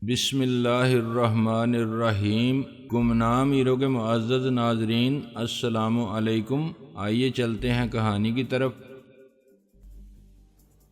بسم اللہ الرحمن الرحیم۔ گمنام ہیرو کے معزز ناظرین، السلام علیکم۔ آئیے چلتے ہیں کہانی کی طرف۔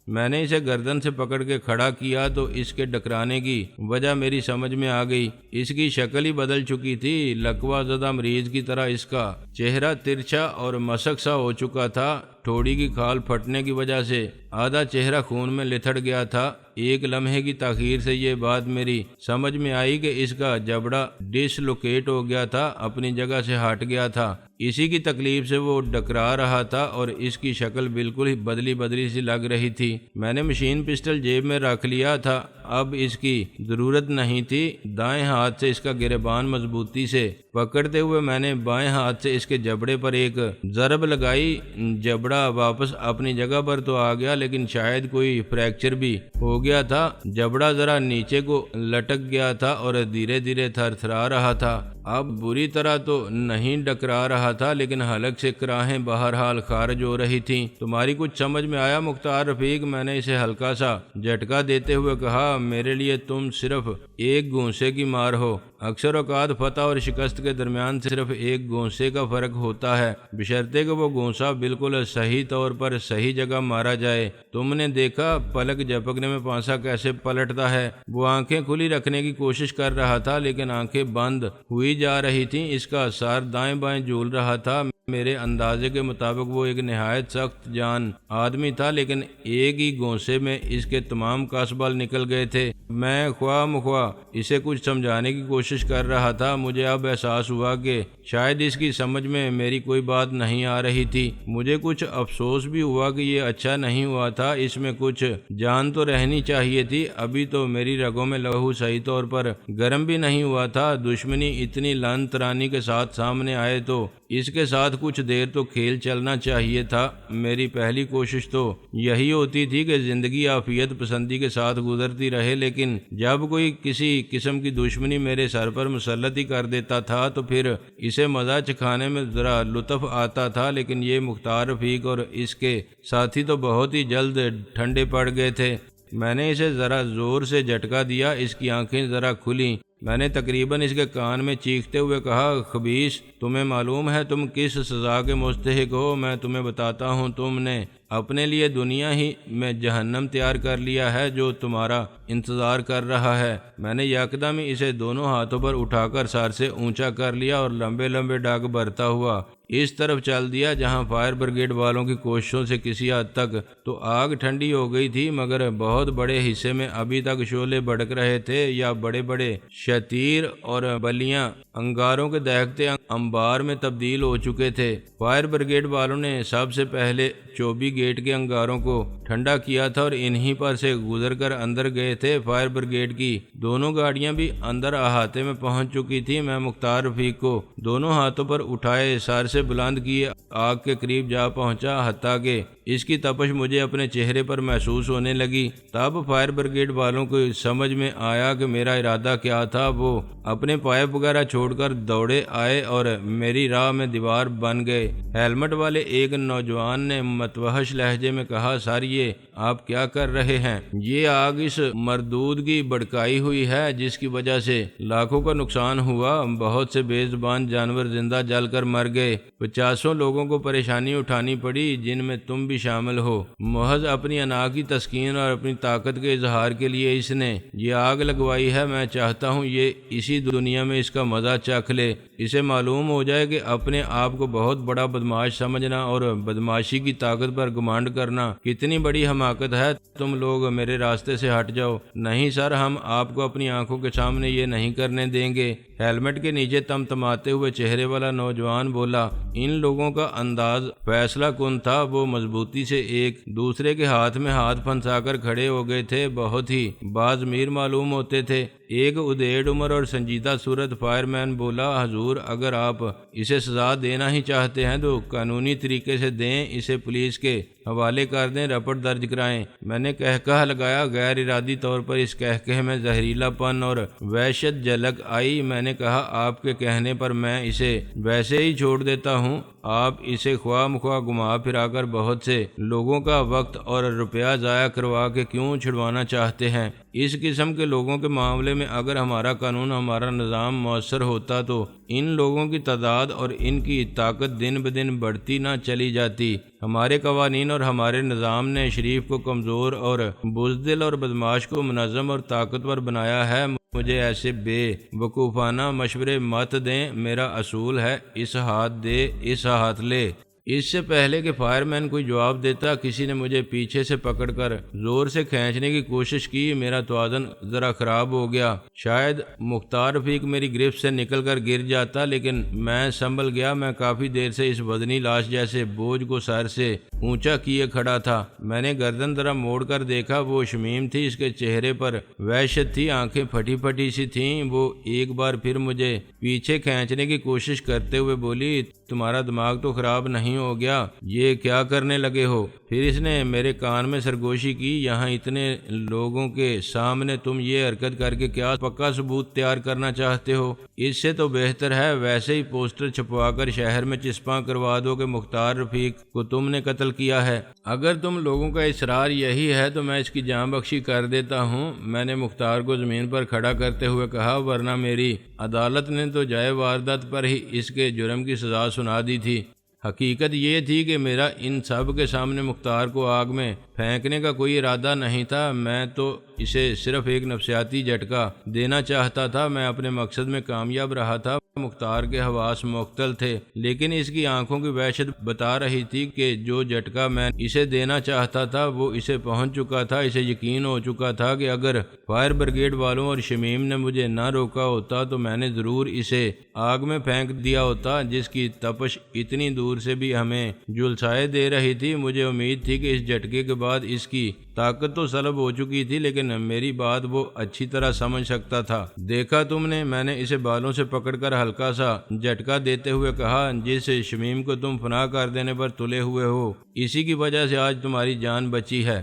میں نے اسے گردن سے پکڑ کے کھڑا کیا تو اس کے ڈکرانے کی وجہ میری سمجھ میں آ گئی۔ اس کی شکل ہی بدل چکی تھی، لکوہ زدہ مریض کی طرح اس کا چہرہ ترچھا اور مسخ سا ہو چکا تھا۔ ٹھوڑی کی کھال پھٹنے کی وجہ سے آدھا چہرہ خون میں لتھڑ گیا تھا۔ ایک لمحے کی تاخیر سے یہ بات میری سمجھ میں آئی کہ اس کا جبڑا ڈس لوکیٹ ہو گیا تھا، اپنی جگہ سے ہٹ گیا تھا۔ اسی کی تکلیف سے وہ ڈکرا رہا تھا اور اس کی شکل بالکل ہی بدلی سی لگ رہی تھی۔ میں نے مشین پسٹل جیب میں رکھ لیا تھا، اب اس کی ضرورت نہیں تھی۔ دائیں ہاتھ سے اس کا گریبان مضبوطی سے پکڑتے ہوئے میں نے بائیں ہاتھ سے اس کے جبڑے پر ایک ضرب لگائی۔ جبڑا واپس اپنی جگہ پر تو آ گیا، لیکن شاید کوئی فریکچر بھی ہو گیا تھا۔ جبڑا ذرا نیچے کو لٹک گیا تھا اور دھیرے دھیرے تھرتھرا رہا تھا۔ اب بری طرح تو نہیں ڈکرا رہا تھا، لیکن حلق سے کراہیں بہرحال خارج ہو رہی تھیں۔ تمہاری کچھ سمجھ میں آیا مختار رفیق؟ میں نے اسے ہلکا سا جھٹکا دیتے ہوئے کہا۔ میرے لیے تم صرف ایک گھونسے کی مار ہو۔ اکثر اوقات فتح اور شکست کے درمیان صرف ایک گھونسے کا فرق ہوتا ہے، بشرطے کہ وہ گھونسا بالکل صحیح طور پر صحیح جگہ مارا جائے۔ تم نے دیکھا پلک جھپکنے میں پانسا کیسے پلٹتا ہے؟ وہ آنکھیں کھلی رکھنے کی کوشش کر رہا تھا، لیکن آنکھیں بند ہوئی جا رہی تھیں۔ اس کا سر دائیں بائیں جھول رہا تھا۔ میرے اندازے کے مطابق وہ ایک نہایت سخت جان آدمی تھا، لیکن ایک ہی گھونسے میں اس کے تمام کس بل نکل گئے تھے۔ میں خواہ مخواہ اسے کچھ سمجھانے کی کوشش کر رہا تھا۔ مجھے اب احساس ہوا کہ شاید اس کی سمجھ میں میری کوئی بات نہیں آ رہی تھی۔ مجھے کچھ افسوس بھی ہوا کہ یہ اچھا نہیں ہوا تھا، اس میں کچھ جان تو رہنی چاہیے تھی۔ ابھی تو میری رگوں میں لہو صحیح طور پر گرم بھی نہیں ہوا تھا۔ دشمنی اتنی لن ترانی کے ساتھ سامنے آئے تو اس کے ساتھ کچھ دیر تو کھیل چلنا چاہیے تھا۔ میری پہلی کوشش تو یہی ہوتی تھی کہ زندگی عافیت پسندی کے ساتھ گزرتی رہے، لیکن جب کوئی کسی قسم کی دشمنی میرے سر پر مسلط ہی کر دیتا تھا تو پھر اسے مزہ چکھانے میں ذرا لطف آتا تھا۔ لیکن یہ مختار رفیق اور اس کے ساتھی تو بہت ہی جلد ٹھنڈے پڑ گئے تھے۔ میں نے اسے ذرا زور سے جھٹکا دیا، اس کی آنکھیں ذرا کھلیں۔ میں نے تقریباً اس کے کان میں چیختے ہوئے کہا، خبیث، تمہیں معلوم ہے تم کس سزا کے مستحق ہو؟ میں تمہیں بتاتا ہوں، تم نے اپنے لیے دنیا ہی میں جہنم تیار کر لیا ہے جو تمہارا انتظار کر رہا ہے۔ میں نے یکدم اسے دونوں ہاتھوں پر اٹھا کر سر سے اونچا کر لیا اور لمبے لمبے ڈگ بھرتا ہوا اس طرف چل دیا جہاں فائر بریگیڈ والوں کی کوششوں سے کسی حد تک تو آگ ٹھنڈی ہو گئی تھی، مگر بہت بڑے حصے میں ابھی تک شعلے بھڑک رہے تھے یا بڑے بڑے شتیر اور بلیاں انگاروں کے دہکتے انبار میں تبدیل ہو چکے تھے۔ فائر بریگیڈ والوں نے سب سے پہلے چوبی گیٹ کے انگاروں کو ٹھنڈا کیا تھا اور انہی پر سے گزر کر اندر گئے تھے۔ فائر بریگیڈ کی دونوں گاڑیاں بھی اندر احاطے میں پہنچ چکی تھیں۔ میں مختار رفیق کو دونوں ہاتھوں پر اٹھائے سر سے بلند کیے آگ کے قریب جا پہنچا، حتیٰ کہ اس کی تپش مجھے اپنے چہرے پر محسوس ہونے لگی۔ تب فائر بریگیڈ والوں کو سمجھ میں آیا کہ میرا ارادہ کیا تھا۔ وہ اپنے پائپ وغیرہ چھوڑ کر دوڑے آئے اور میری راہ میں دیوار بن گئے۔ ہیلمٹ والے ایک نوجوان نے متوحش لہجے میں کہا، سر یہ آپ کیا کر رہے ہیں؟ یہ آگ اس مردود کی بھڑکائی ہوئی ہے جس کی وجہ سے لاکھوں کا نقصان ہوا۔ بہت سے بے زبان جانور زندہ جل کر مر گئے۔ 50 لوگوں کو پریشانی اٹھانی پڑی، جن میں تم بھی شامل ہو۔ محض اپنی انا کی تسکین اور اپنی طاقت کے اظہار کے لیے اس نے یہ آگ لگوائی ہے۔ میں چاہتا ہوں یہ اسی دنیا میں اس کا مزہ چکھ لے، اسے معلوم ہو جائے کہ اپنے آپ کو بہت بڑا بدماش سمجھنا اور بدماشی کی طاقت پر گمانڈ کرنا کتنی بڑی حماقت ہے۔ تم لوگ میرے راستے سے ہٹ جاؤ۔ نہیں سر، ہم آپ کو اپنی آنکھوں کے سامنے یہ نہیں کرنے دیں گے۔ ہیلمٹ کے نیچے تمتماتے ہوئے چہرے والا نوجوان بولا۔ ان لوگوں کا انداز فیصلہ کن تھا۔ وہ مضبوطی سے ایک دوسرے کے ہاتھ میں ہاتھ پھنسا کر کھڑے ہو گئے تھے، بہت ہی باضمیر معلوم ہوتے تھے۔ ایک ادھیڑ عمر اور سنجیدہ صورت فائر مین بولا، حضور اگر آپ اسے سزا دینا ہی چاہتے ہیں تو قانونی طریقے سے دیں، اسے پولیس کے حوالے کر دیں، رپورٹ درج کرائیں۔ میں نے کہکہا لگایا۔ غیر ارادی طور پر اس کہکہے میں زہریلا پن اور وحشت جھلک آئی۔ میں نے کہا، آپ کے کہنے پر میں اسے ویسے ہی چھوڑ دیتا ہوں۔ آپ اسے خواہ مخواہ گھما پھرا کر بہت سے لوگوں کا وقت اور روپیہ ضائع کروا کے کیوں چھڑوانا چاہتے ہیں؟ اس قسم کے لوگوں کے معاملے میں اگر ہمارا قانون، ہمارا نظام مؤثر ہوتا تو ان لوگوں کی تعداد اور ان کی طاقت دن بدن بڑھتی نہ چلی جاتی۔ ہمارے قوانین اور ہمارے نظام نے شریف کو کمزور اور بزدل اور بدمعاش کو منظم اور طاقتور بنایا ہے۔ مجھے ایسے بے وقوفانہ مشورے مت دیں۔ میرا اصول ہے اس ہاتھ دے اس ہاتھ لے۔ اس سے پہلے کہ فائر مین کوئی جواب دیتا، کسی نے مجھے پیچھے سے پکڑ کر زور سے کھینچنے کی کوشش کی۔ میرا توازن ذرا خراب ہو گیا۔ شاید مختار رفیق میری گرفت سے نکل کر گر جاتا، لیکن میں سنبھل گیا۔ میں کافی دیر سے اس وزنی لاش جیسے بوجھ کو سر سے اونچا کیے کھڑا تھا۔ میں نے گردن ذرا موڑ کر دیکھا، وہ شمیم تھی۔ اس کے چہرے پر وحشت تھی، آنکھیں پھٹی پھٹی سی تھیں۔ وہ ایک بار پھر مجھے پیچھے کھینچنے کی کوشش کرتے ہوئے بولی، تمہارا دماغ تو خراب نہیں ہو گیا؟ یہ کیا کرنے لگے ہو؟ پھر اس نے میرے کان میں سرگوشی کی، یہاں اتنے لوگوں کے سامنے تم یہ حرکت کر کے کیا پکا ثبوت تیار کرنا چاہتے ہو؟ اس سے تو بہتر ہے ویسے ہی پوسٹر چھپوا کر شہر میں چسپاں کروا دو کہ مختار رفیق کو تم نے قتل کیا ہے۔ اگر تم لوگوں کا اصرار یہی ہے تو میں اس کی جان بخشی کر دیتا ہوں، میں نے مختار کو زمین پر کھڑا کرتے ہوئے کہا، ورنہ میری عدالت نے تو جائے واردات پر ہی اس کے جرم کی سزا سنا دی تھی۔ حقیقت یہ تھی کہ میرا ان سب کے سامنے مختار کو آگ میں پھینکنے کا کوئی ارادہ نہیں تھا۔ میں تو اسے صرف ایک نفسیاتی جھٹکا دینا چاہتا تھا۔ میں اپنے مقصد میں کامیاب رہا تھا۔ مختار کے حواس معطل تھے، لیکن اس کی آنکھوں کی وحشت بتا رہی تھی کہ جو جھٹکا میں اسے دینا چاہتا تھا وہ اسے پہنچ چکا تھا۔ اسے یقین ہو چکا تھا کہ اگر فائر بریگیڈ والوں اور شمیم نے مجھے نہ روکا ہوتا تو میں نے ضرور اسے آگ میں پھینک دیا ہوتا، جس کی تپش اتنی دور سے بھی ہمیں جھلسائے دے رہی تھی۔ مجھے امید تھی کہ اس جھٹکے کے بعد اس کی طاقت تو سلب ہو چکی تھی، لیکن میری بات وہ اچھی طرح سمجھ سکتا تھا۔ دیکھا تم نے؟ میں نے اسے بالوں سے پکڑ کر ہلکا سا جھٹکا دیتے ہوئے کہا، جس شمیم کو تم فنا کر دینے پر تلے ہوئے ہو، اسی کی وجہ سے آج تمہاری جان بچی ہے۔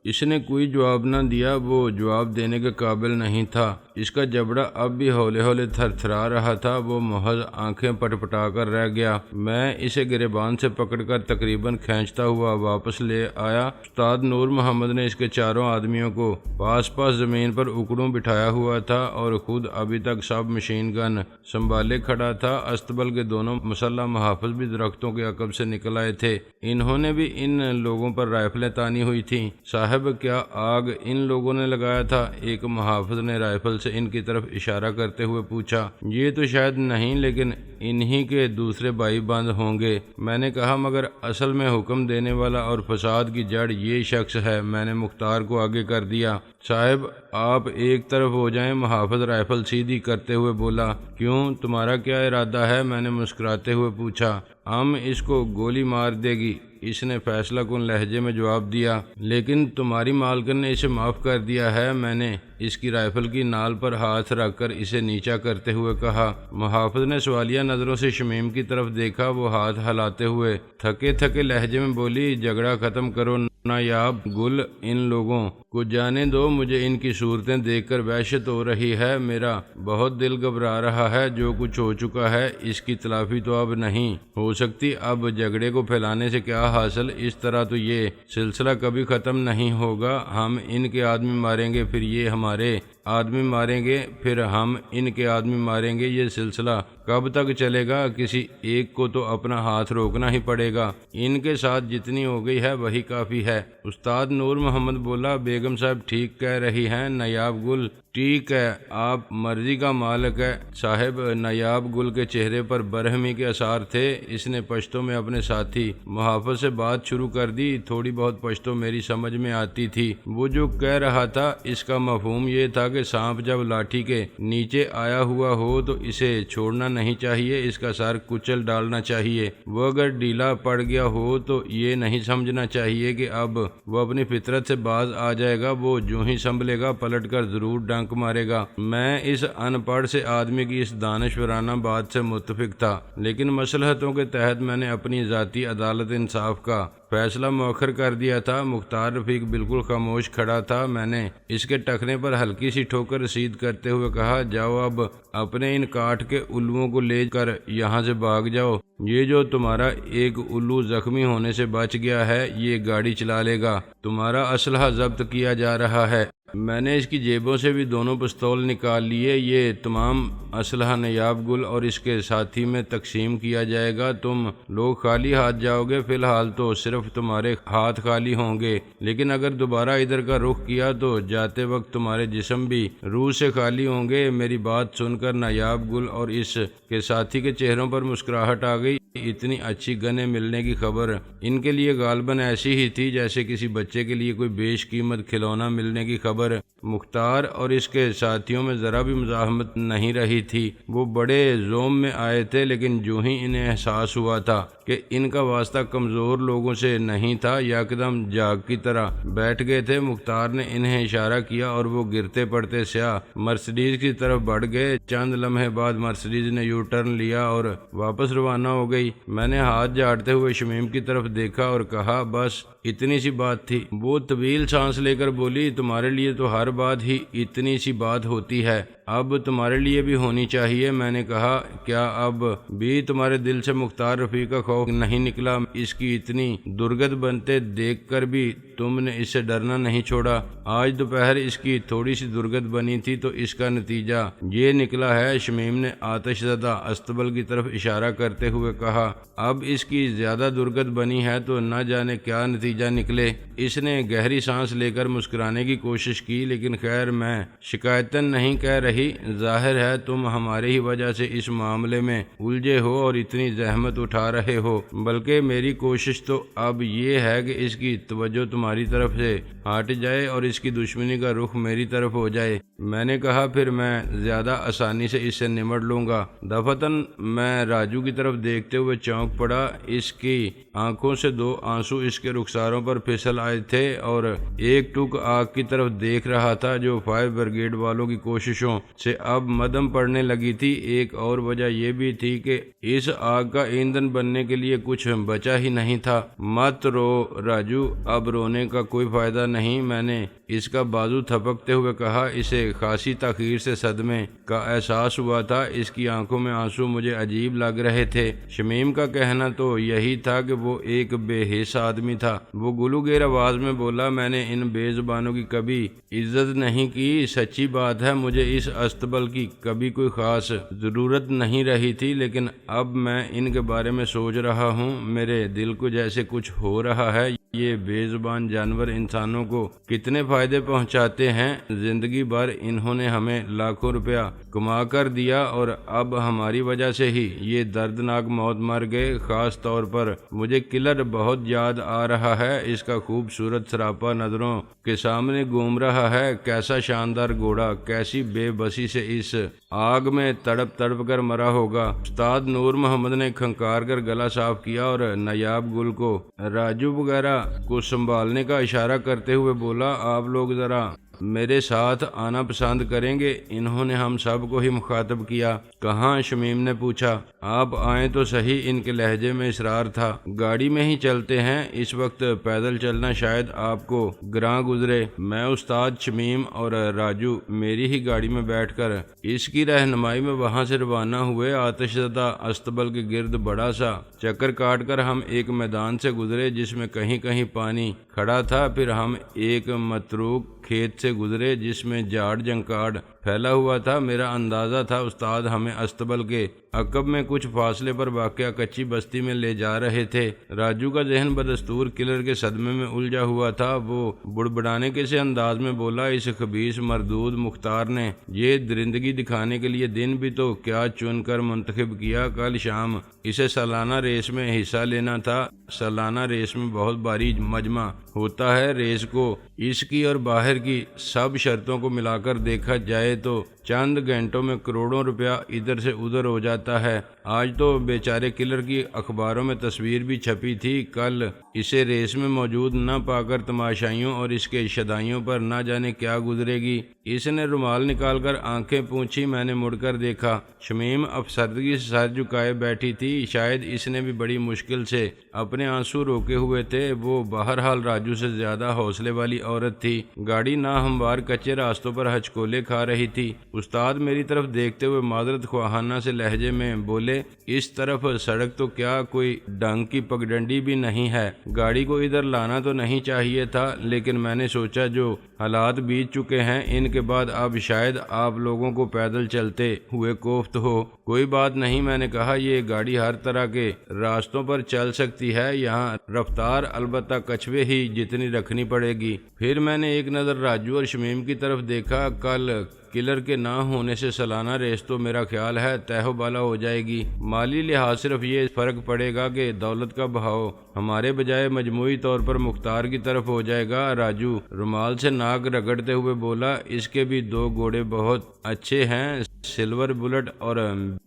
اس نے کوئی جواب نہ دیا، وہ جواب دینے کے قابل نہیں تھا۔ اس کا جبڑا اب بھی ہولے ہولے تھر تھرا رہا تھا۔ وہ محض آنکھیں پٹ پٹا کر رہ گیا۔ میں اسے گریبان سے پکڑ کر تقریباً کھینچتا ہوا واپس لے آیا۔ استاد نور محمد نے اس کے چاروں آدمیوں کو پاس پاس زمین پر اکڑوں بٹھایا ہوا تھا اور خود ابھی تک سب مشین گن سنبھالے کھڑا تھا۔ استبل کے دونوں مسلح محافظ بھی درختوں کے عقب سے نکل آئے تھے۔ انہوں نے بھی ان لوگوں پر رائفلیں تانی ہوئی تھیں۔ صاحب کیا آگ ان لوگوں نے لگایا تھا؟ ایک محافظ نے رائفل سے ان کی طرف اشارہ کرتے ہوئے پوچھا۔ یہ تو شاید نہیں، لیکن انہی کے دوسرے بھائی بند ہوں گے۔ میں نے کہا، مگر اصل میں حکم دینے والا اور فساد کی جڑ یہ شخص ہے۔ میں نے مختار کو آگے کر دیا۔ صاحب آپ ایک طرف ہو جائیں، محافظ رائفل سیدھی کرتے ہوئے بولا۔ کیوں، تمہارا کیا ارادہ ہے؟ میں نے مسکراتے ہوئے پوچھا۔ ہم اس کو گولی مار دے گی، اس نے فیصلہ کن لہجے میں جواب دیا۔ لیکن تمہاری مالکن نے اسے معاف کر دیا ہے، میں نے اس کی رائفل کی نال پر ہاتھ رکھ کر اسے نیچا کرتے ہوئے کہا۔ محافظ نے سوالیہ نظروں سے شمیم کی طرف دیکھا۔ وہ ہاتھ ہلاتے ہوئے تھکے تھکے لہجے میں بولی، جھگڑا ختم کرو نایاب گل، ان لوگوں کو جانے دو۔ مجھے ان کی صورتیں دیکھ کر وحشت ہو رہی ہے۔ میرا بہت دل گھبرا رہا ہے۔ جو کچھ ہو چکا ہے اس کی تلافی تو اب نہیں ہو سکتی۔ اب جھگڑے کو پھیلانے سے کیا حاصل؟ اس طرح تو یہ سلسلہ کبھی ختم نہیں ہوگا۔ ہم ان کے آدمی ماریں گے، پھر یہ ہمارے آدمی ماریں گے، پھر ہم ان کے آدمی ماریں گے۔ یہ سلسلہ کب تک چلے گا؟ کسی ایک کو تو اپنا ہاتھ روکنا ہی پڑے گا۔ ان کے ساتھ جتنی ہو گئی ہے وہی کافی ہے۔ استاد نور محمد بولا۔ بیگم صاحب ٹھیک کہہ رہی ہیں نایاب گل، ٹھیک ہے، آپ مرضی کا مالک ہے۔ صاحب نایاب گل کے چہرے پر برہمی کے آثار تھے۔ اس نے پشتو میں اپنے ساتھی محافظ سے بات شروع کر دی۔ تھوڑی بہت پشتو میری سمجھ میں آتی تھی۔ وہ جو کہہ رہا تھا اس کا مفہوم یہ تھا کہ سانپ جب لاٹھی کے نیچے آیا ہوا ہو تو اسے چھوڑنا نہیں چاہیے، اس کا سر کچل ڈالنا چاہیے۔ وہ اگر ڈھیلا پڑ گیا ہو تو یہ نہیں سمجھنا چاہیے کہ اب وہ اپنی فطرت سے باز آ جائے گا۔ وہ جو ہی سنبھلے گا پلٹ کر ضرور ڈنک پھانک مارے گا۔ میں اس ان پڑھ سے آدمی کی اس دانشورانہ بات سے متفق تھا، لیکن مصلحتوں کے تحت میں نے اپنی ذاتی عدالت انصاف کا فیصلہ مؤخر کر دیا تھا۔ مختار رفیق بالکل خاموش کھڑا تھا۔ میں نے اس کے ٹخنے پر ہلکی سی ٹھوکر رسید کرتے ہوئے کہا، جاؤ اب اپنے ان کاٹ کے الوؤں کو لے کر یہاں سے بھاگ جاؤ۔ یہ جو تمہارا ایک الو زخمی ہونے سے بچ گیا ہے یہ گاڑی چلا لے گا۔ تمہارا اسلحہ ضبط کیا جا رہا ہے۔ میں نے اس کی جیبوں سے بھی دونوں پستول نکال لیے۔ یہ تمام اسلحہ نیاب گل اور اس کے ساتھی میں تقسیم کیا جائے گا۔ تم لوگ خالی ہاتھ جاؤ گے۔ فی الحال تو صرف تمہارے ہاتھ خالی ہوں گے، لیکن اگر دوبارہ ادھر کا رخ کیا تو جاتے وقت تمہارے جسم بھی روح سے خالی ہوں گے۔ میری بات سن کر نیاب گل اور اس کے ساتھی کے چہروں پر مسکراہٹ آ گئی۔ اتنی اچھی گنیں ملنے کی خبر ان کے لیے غالباً ایسی ہی تھی جیسے کسی بچے کے لیے کوئی بیش قیمت کھلونا ملنے کی خبر۔ مختار اور اس کے ساتھیوں میں ذرا بھی مزاحمت نہیں رہی تھی۔ وہ بڑے زوم میں آئے تھے، لیکن جو ہی انہیں احساس ہوا تھا کہ ان کا واسطہ کمزور لوگوں سے نہیں تھا، یکدم جاگ کی طرح بیٹھ گئے تھے۔ مختار نے انہیں اشارہ کیا اور وہ گرتے پڑتے سیاہ مرسیڈیز کی طرف بڑھ گئے۔ چند لمحے بعد مرسیڈیز نے یو ٹرن لیا اور واپس روانہ ہو گئی۔ میں نے ہاتھ جھاڑتے ہوئے شمیم کی طرف دیکھا اور کہا، بس اتنی سی بات تھی۔ وہ طویل سانس لے کر بولی، تمہارے لیے تو ہر بات ہی اتنی سی بات ہوتی ہے، اب تمہارے لیے بھی ہونی چاہیے۔ میں نے کہا، کیا اب بھی تمہارے دل سے مختار رفیق کا خوف نہیں نکلا؟ اس کی اتنی درگت بنتے دیکھ کر بھی تم نے اس سے ڈرنا نہیں چھوڑا۔ آج دوپہر اس کی تھوڑی سی درگت بنی تھی تو اس کا نتیجہ یہ نکلا ہے۔ شمیم نے آتش زدہ استبل کی طرف اشارہ کرتے ہوئے کہا، اب اس کی زیادہ درگت بنی ہے تو نہ جانے کیا نتیجہ نکلے۔ اس نے گہری سانس لے کر مسکرانے کی کوشش کی، لیکن خیر میں شکایتاً نہیں کہہ رہی۔ ظاہر ہے تم ہماری ہی وجہ سے اس معاملے میں الجھے ہو اور اتنی زحمت اٹھا رہے ہو، بلکہ میری کوشش تو اب یہ ہے کہ اس کی توجہ تمہاری طرف سے ہٹ جائے اور اس کی دشمنی کا رخ میری طرف ہو جائے۔ میں نے کہا، پھر میں زیادہ آسانی سے اس سے نمٹ لوں گا۔ دفعتاً میں راجو کی طرف دیکھتے ہوئے چونک پڑا۔ اس کی آنکھوں سے دو آنسو اس کے رخساروں پر پھسل آئے تھے اور ایک ٹوک آگ کی طرف دیکھ رہا تھا جو فائر بریگیڈ والوں کی کوششوں سے اب مدھم پڑنے لگی تھی۔ ایک اور وجہ یہ بھی تھی کہ اس آگ کا ایندھن بننے کے لیے کچھ بچا ہی نہیں تھا۔ مت رو راجو، اب رونے کا کوئی فائدہ نہیں، میں نے اس کا بازو تھپکتے ہوئے کہا۔ اسے خاصی تاخیر سے صدمے کا احساس ہوا تھا۔ اس کی آنکھوں میں آنسو مجھے عجیب لگ رہے تھے۔ شمیم کا کہنا تو یہی تھا کہ وہ ایک بے حس آدمی تھا۔ وہ گلوگیر آواز میں بولا، میں نے ان بے زبانوں کی کبھی عزت نہیں کی۔ سچی بات ہے مجھے اس استبل کی کبھی کوئی خاص ضرورت نہیں رہی تھی، لیکن اب میں ان کے بارے میں سوچ رہا ہوں، میرے دل کو جیسے کچھ ہو رہا ہے۔ یہ بے زبان جانور انسانوں کو کتنے فائدے پہنچاتے ہیں۔ زندگی بھر انہوں نے ہمیں لاکھوں روپیہ کما کر دیا اور اب ہماری وجہ سے ہی یہ دردناک موت مر گئے۔ خاص طور پر مجھے کلر بہت یاد آ رہا ہے۔ اس کا خوبصورت سراپا نظروں کے سامنے گھوم رہا ہے۔ کیسا شاندار گھوڑا، کیسی بے بسی سے اس آگ میں تڑپ تڑپ کر مرا ہوگا۔ استاد نور محمد نے کھنکار کر گلا صاف کیا اور نیاب گل کو راجو وغیرہ کو سنبھالنے کا اشارہ کرتے ہوئے بولا، آپ لوگ ذرا میرے ساتھ آنا پسند کریں گے؟ انہوں نے ہم سب کو ہی مخاطب کیا۔ کہاں؟ شمیم نے پوچھا۔ آپ آئیں تو صحیح، ان کے لہجے میں اصرار تھا۔ گاڑی میں ہی چلتے ہیں، اس وقت پیدل چلنا شاید آپ کو گراں گزرے۔ میں، استاد، شمیم اور راجو میری ہی گاڑی میں بیٹھ کر اس کی رہنمائی میں وہاں سے روانہ ہوئے۔ آتش زدہ استبل کے گرد بڑا سا چکر کاٹ کر ہم ایک میدان سے گزرے جس میں کہیں کہیں پانی کھڑا تھا۔ پھر ہم ایک متروک کھیت سے گزرے جس میں جھاڑ جھنکاڑ پھیلا ہوا تھا۔ میرا اندازہ تھا استاد ہمیں استبل کے عقب میں کچھ فاصلے پر واقع کچی بستی میں لے جا رہے تھے۔ راجو کا ذہن بدستور کلر کے صدمے میں الجھا ہوا تھا۔ وہ بڑبڑانے کے سے انداز میں بولا، اس خبیث مردود مختار نے یہ درندگی دکھانے کے لیے دن بھی تو کیا چن کر منتخب کیا۔ کل شام اسے سالانہ ریس میں حصہ لینا تھا۔ سالانہ ریس میں بہت بھاری مجمع ہوتا ہے۔ ریس کو اس کی اور باہر کی سب شرطوں کو ملا کر دیکھا جائے تو چند گھنٹوں میں کروڑوں روپیہ ادھر سے ادھر ہو جاتا ہے۔ آج تو بیچارے کلر کی اخباروں میں تصویر بھی چھپی تھی، کل اسے ریس میں موجود نہ پا کر تماشائیوں اور اس کے شدائیوں پر نہ جانے کیا گزرے گی۔ اس نے رومال نکال کر آنکھیں پونچھی، میں نے مڑ کر دیکھا، شمیم افسردگی سے سر جھکائے بیٹھی تھی، شاید اس نے بھی بڑی مشکل سے اپنے آنسو روکے ہوئے تھے۔ وہ بہرحال راجو سے زیادہ حوصلے والی عورت تھی۔ گاڑی ناہموار کچے راستوں پر ہچکولے کھا رہی تھی۔ استاد میری طرف دیکھتے ہوئے معذرت خواہانہ سے لہجے میں بولے، اس طرف سڑک تو کیا کوئی ڈنگ کی پگڈنڈی بھی نہیں ہے، گاڑی کو ادھر لانا تو نہیں چاہیے تھا، لیکن میں نے سوچا جو حالات بیت چکے ہیں ان کے بعد اب شاید آپ لوگوں کو پیدل چلتے ہوئے کوفت ہو۔ کوئی بات نہیں، میں نے کہا، یہ گاڑی ہر طرح کے راستوں پر چل سکتی ہے، یہاں رفتار البتہ کچھوے ہی جتنی رکھنی پڑے گی۔ پھر میں نے ایک نظر راجو اور شمیم کی طرف دیکھا۔ کل کلر کے نہ ہونے سے سالانہ ریس تو میرا خیال ہے تہ و بالا ہو جائے گی۔ مالی لحاظ صرف یہ فرق پڑے گا کہ دولت کا بہاؤ ہمارے بجائے مجموعی طور پر مختار کی طرف ہو جائے گا۔ راجو رومال سے ناک رگڑتے ہوئے بولا، اس کے بھی دو گھوڑے بہت اچھے ہیں، سلور بلٹ اور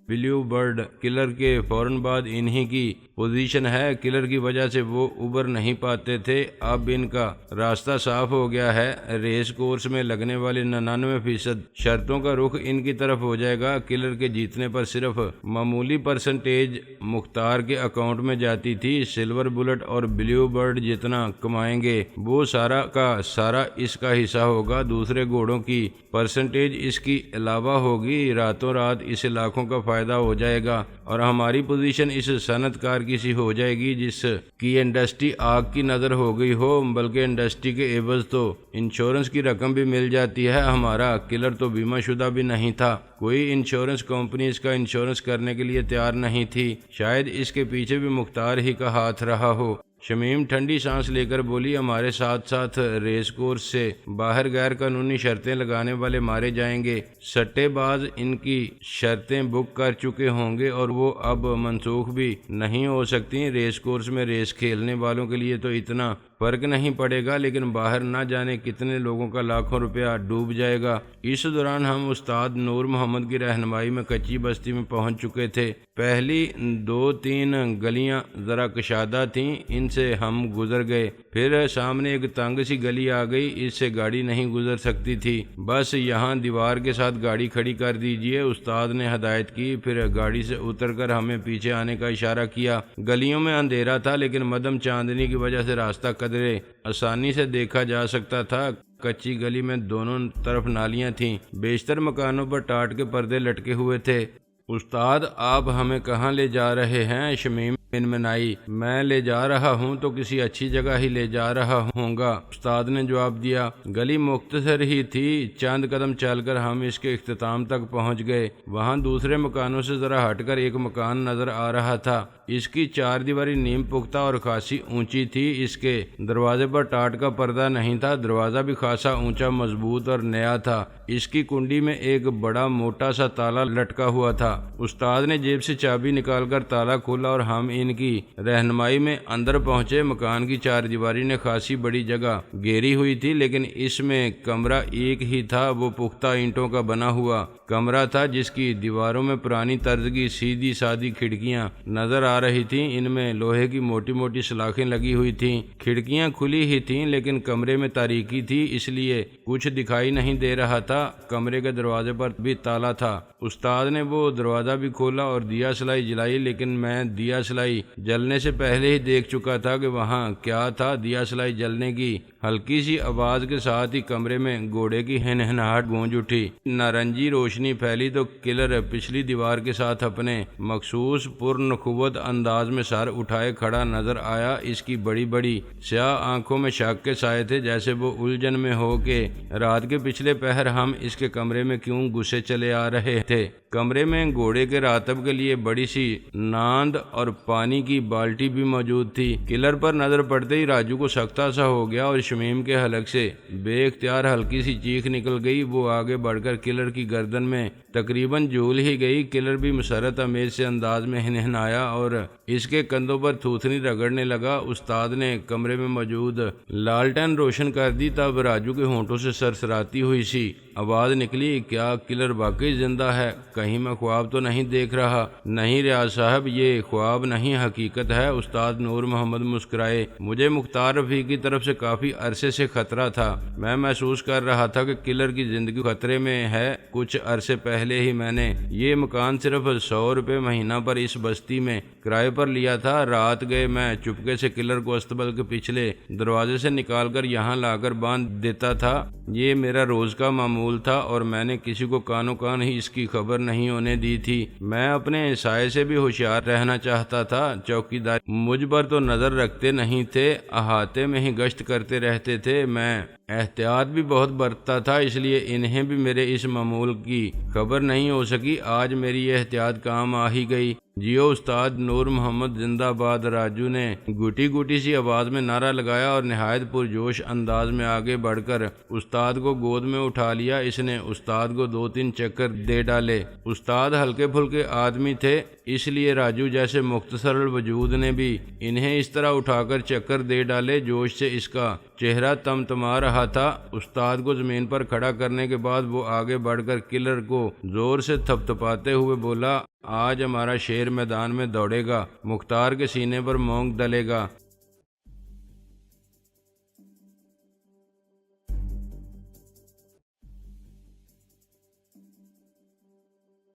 بلیو برڈ۔ کلر کے فوراً بعد انہی کی پوزیشن ہے، کلر کی وجہ سے وہ ابھر نہیں پاتے تھے، اب ان کا راستہ صاف ہو گیا ہے۔ ریس کورس میں لگنے والے 99% شرطوں کا رخ ان کی طرف ہو جائے گا۔ کلر کے جیتنے پر صرف معمولی پرسنٹیج مختار کے اکاؤنٹ میں جاتی تھی۔ سلور بلٹ اور بلیو برڈ جتنا کمائیں گے وہ سارا کا سارا اس کا حصہ ہوگا، دوسرے گھوڑوں کی پرسنٹیج اس کی علاوہ ہوگی۔ راتوں رات اسے لاکھوں کا فائدہ ہو جائے گا اور ہماری پوزیشن اس صنعت کار کی سی ہو جائے گی جس کی انڈسٹری آگ کی نظر ہو گئی ہو، بلکہ انڈسٹری کے عوض تو انشورنس کی رقم بھی مل جاتی ہے۔ ہمارا کلر تو بیمہ شدہ بھی نہیں تھا، کوئی انشورنس کمپنی اس کا انشورنس کرنے کے لیے تیار نہیں تھی، شاید اس کے پیچھے بھی مختار ہی کا ہاتھ رہا ہو۔ شمیم ٹھنڈی سانس لے کر بولی، ہمارے ساتھ ساتھ ریس کورس سے باہر غیر قانونی شرطیں لگانے والے مارے جائیں گے، سٹے باز ان کی شرطیں بک کر چکے ہوں گے اور وہ اب منسوخ بھی نہیں ہو سکتی۔ ریس کورس میں ریس کھیلنے والوں کے لیے تو اتنا فرق نہیں پڑے گا، لیکن باہر نہ جانے کتنے لوگوں کا لاکھوں روپیہ ڈوب جائے گا۔ اس دوران ہم استاد نور محمد کی رہنمائی میں کچی بستی میں پہنچ چکے تھے۔ پہلی 2-3 گلیاں ذرا کشادہ تھیں، ان سے ہم گزر گئے، پھر سامنے ایک تنگ سی گلی آ گئی، اس سے گاڑی نہیں گزر سکتی تھی، بس یہاں دیوار کے ساتھ گاڑی کھڑی کر دیجئے، استاد نے ہدایت کی۔ پھر گاڑی سے اتر کر ہمیں پیچھے آنے کا اشارہ کیا۔ گلیوں میں اندھیرا تھا، لیکن مدھم چاندنی کی وجہ سے راستہ قدرے آسانی سے دیکھا جا سکتا تھا۔ کچی گلی میں دونوں طرف نالیاں تھیں، بیشتر مکانوں پر ٹاٹ کے پردے لٹکے ہوئے تھے۔ استاد، آپ ہمیں کہاں لے جا رہے ہیں؟ شمیم منمنائی۔ میں لے جا رہا ہوں تو کسی اچھی جگہ ہی لے جا رہا ہوں گا، استاد نے جواب دیا۔ گلی مختصر ہی تھی، چند قدم چل کر ہم اس کے اختتام تک پہنچ گئے۔ وہاں دوسرے مکانوں سے ذرا ہٹ کر ایک مکان نظر آ رہا تھا، اس کی چار دیواری نیم پختہ اور خاصی اونچی تھی، اس کے دروازے پر ٹاٹ کا پردہ نہیں تھا، دروازہ بھی خاصا اونچا، مضبوط اور نیا تھا، اس کی کنڈی میں ایک بڑا موٹا سا تالا لٹکا ہوا تھا۔ استاد نے جیب سے چابی نکال کر تالا کھولا اور ہم ان کی رہنمائی میں اندر پہنچے۔ مکان کی چار دیواری نے خاصی بڑی جگہ گھیری ہوئی تھی، لیکن اس میں کمرہ ایک ہی تھا، وہ پختہ اینٹوں کا بنا ہوا کمرہ تھا جس کی دیواروں میں پرانی طرز کی سیدھی سادی کھڑکیاں نظر آ رہی تھیں، ان میں لوہے کی موٹی موٹی سلاخیں لگی ہوئی تھیں۔ کھڑکیاں کھلی ہی تھیں، لیکن کمرے میں تاریکی تھی، اس لیے کچھ دکھائی نہیں دے رہا تھا۔ کمرے کے دروازے پر بھی تالا تھا۔ استاد نے وہ دروازہ بھی کھولا اور دیا سلائی جلائی، لیکن میں دیا سلائی جلنے سے پہلے ہی دیکھ چکا تھا کہ وہاں کیا تھا۔ دیا سلائی جلنے کی ہلکی سی آواز کے ساتھ ہی کمرے میں گھوڑے کی ہنہناہٹ گونج اٹھی، نارنجی روشنی پھیلی تو کلر پچھلی دیوار کے ساتھ اپنے مخصوص پرنخوت انداز میں سر اٹھائے کھڑا نظر آیا۔ اس کی بڑی بڑی سیاہ آنکھوں میں شک کے سائے تھے، جیسے وہ الجھن میں ہو کہ رات کے پچھلے پہر ہم اس کے کمرے میں کیوں گھسے چلے آ رہے تھے۔ کمرے میں گھوڑے کے راتب کے لیے بڑی سی ناند اور پانی کی بالٹی بھی موجود تھی۔ کلر پر نظر پڑتے ہی راجو کو سکتا سا ہو گیا اور شمیم کے حلق سے بے اختیار ہلکی سی چیخ نکل گئی۔ وہ آگے بڑھ کر کلر کی گردن میں تقریباً جھول ہی گئی۔ کلر بھی مسرت امیز سے انداز میں ہنہنایا اور اس کے کندھوں پر تھوتنی رگڑنے لگا۔ استاد نے کمرے میں موجود لالٹین روشن کر دی، تب راجو کے ہونٹوں سے سرسراتی ہوئی سی آواز نکلی، کیا کلر واقعی زندہ ہے؟ کہیں میں خواب تو نہیں دیکھ رہا؟ نہیں ریاض صاحب، یہ خواب نہیں، حقیقت ہے۔ استاد نور محمد مسکرائے۔ مجھے مختار رفیق کی طرف سے کافی عرصے سے خطرہ تھا۔ میں محسوس کر رہا تھا کہ کلر کی زندگی خطرے میں ہے۔ کچھ عرصے پہلے ہی میں نے یہ مکان صرف 100 روپے مہینہ پر اس بستی میں کرائے پر لیا تھا۔ رات گئے میں چپکے سے کلر کو استبل کے پچھلے دروازے سے نکال کر یہاں لا کر باندھ دیتا تھا۔ یہ میرا روز کا معمول تھا اور میں نے کسی کو کانوں کان ہی اس کی خبر نہیں ہونے دی تھی۔ میں اپنے سائے سے بھی ہوشیار رہنا چاہتا تھا۔ چوکیدار مجھ پر تو نظر رکھتے نہیں تھے، احاطے میں ہی گشت کرتے رہتے تھے۔ میں احتیاط بھی بہت برتتا تھا، اس لیے انہیں بھی میرے اس معمول کی خبر نہیں ہو سکی۔ آج میری یہ احتیاط کام آ ہی گئی۔ جیو استاد نور محمد زندہ باد، راجو نے گوٹی گوٹی سی آواز میں نعرہ لگایا اور نہایت پرجوش انداز میں آگے بڑھ کر استاد کو گود میں اٹھا لیا۔ اس نے استاد کو 2-3 چکر دے ڈالے۔ استاد ہلکے پھلکے آدمی تھے، اس لیے راجو جیسے مختصر الوجود نے بھی انہیں اس طرح اٹھا کر چکر دے ڈالے۔ جوش سے اس کا چہرہ تمتما رہا تھا۔ استاد کو زمین پر کھڑا کرنے کے بعد وہ آگے بڑھ کر کلر کو زور سے تھپتھپاتے ہوئے بولا، آج ہمارا شیر میدان میں دوڑے گا، مختار کے سینے پر مونگ ڈلے گا۔